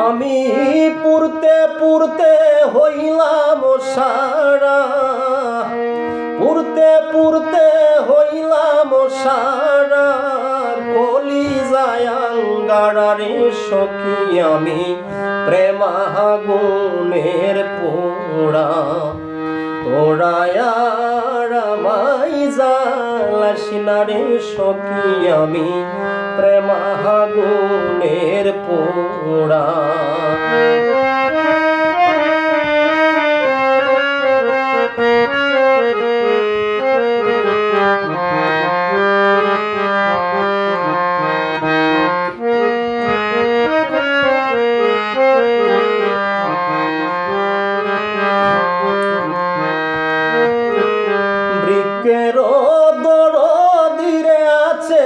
আমি পুরতে পুরতে হইলাম সারা, পুরতে পুরতে হইলাম সারা, কলিজায় আঙ্গারারে সখী আমি প্রেমাগুনের পোড়া। তোরায়া রামাই জ্বালাসিনারে সখী আমি প্রেমাগুনের পোড়া। বৃক্ষের দরদিরে আছে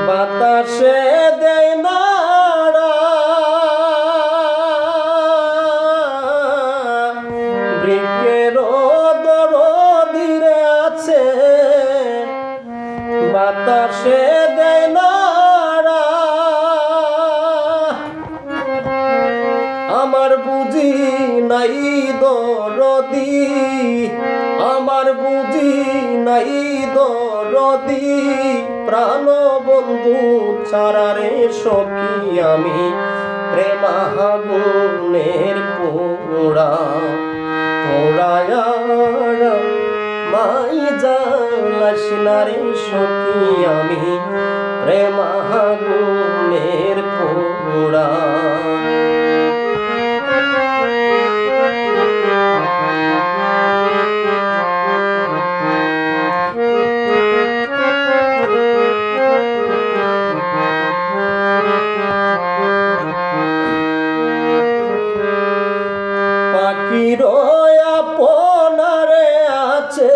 বাতাসে দেয় নাড়া, বৃক্ষের দরদিরে আছে বাতাসে দেয় নাড়া। আমার বুঝি নাই দরদি, আমার বুঝি নাই দরদি, প্রাণ বন্ধু ছাড়ারে সখী আমি প্রেমাগুনের পোড়া। পোড়ায়া মাই জ্বালাসিনারে সখী আমি প্রেমাগুনের পোড়া। পাখির আপনারে আছে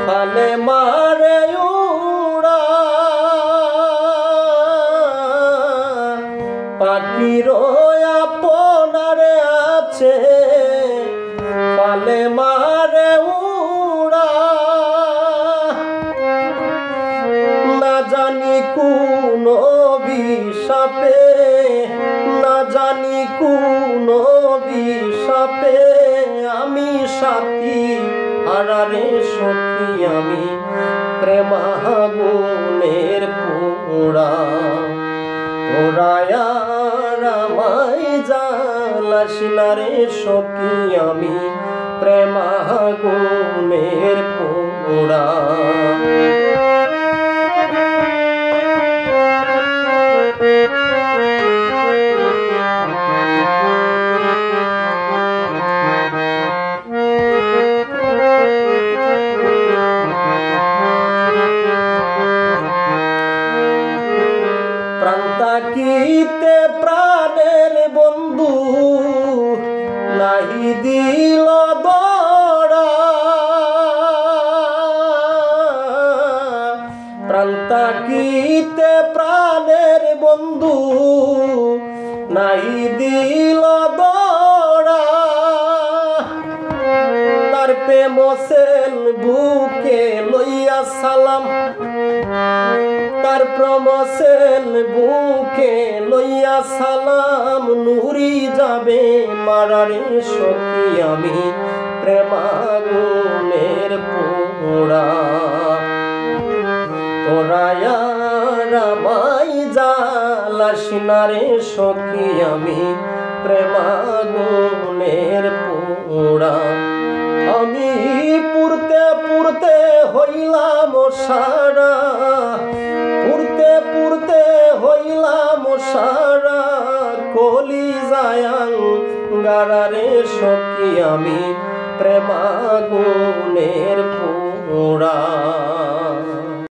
ফালে মারে উড়া, পাখির আপনারে আছে ফালে মারে উড়া। না জানি কোন অভিশাপে, না জানি কোন অভিশাপে আমি সাথী হারারে সখী আমি প্রেমাগুনের পোড়া। পোড়ায়া রামাই জ্বালাসিনারে সখী আমি প্রেমাগুনের পোড়া। প্রান্তাকিতে প্রাণের বন্ধু নাহি দিল দড়া, প্রান্তাকিতে প্রাণের বন্ধু নাহি দিল দড়া। তার প্রেম সেন বুকে লইয়া সালাম, তার প্রমসেন বুকে লইয়া সালাম, নুরি যাবে মারারে সখী আমি প্রেমাগুনের পোড়া। তোরায়া রামাই জ্বালাসিনারে সখী আমি প্রেমাগুনের পোড়া। আমি পুরতে পুরতে হইলাম সারা, পুরতে পুরতে হইলাম সারা, কলিজায় আঙ্গারারে সখী আমি প্রেমাগুনের পোড়া।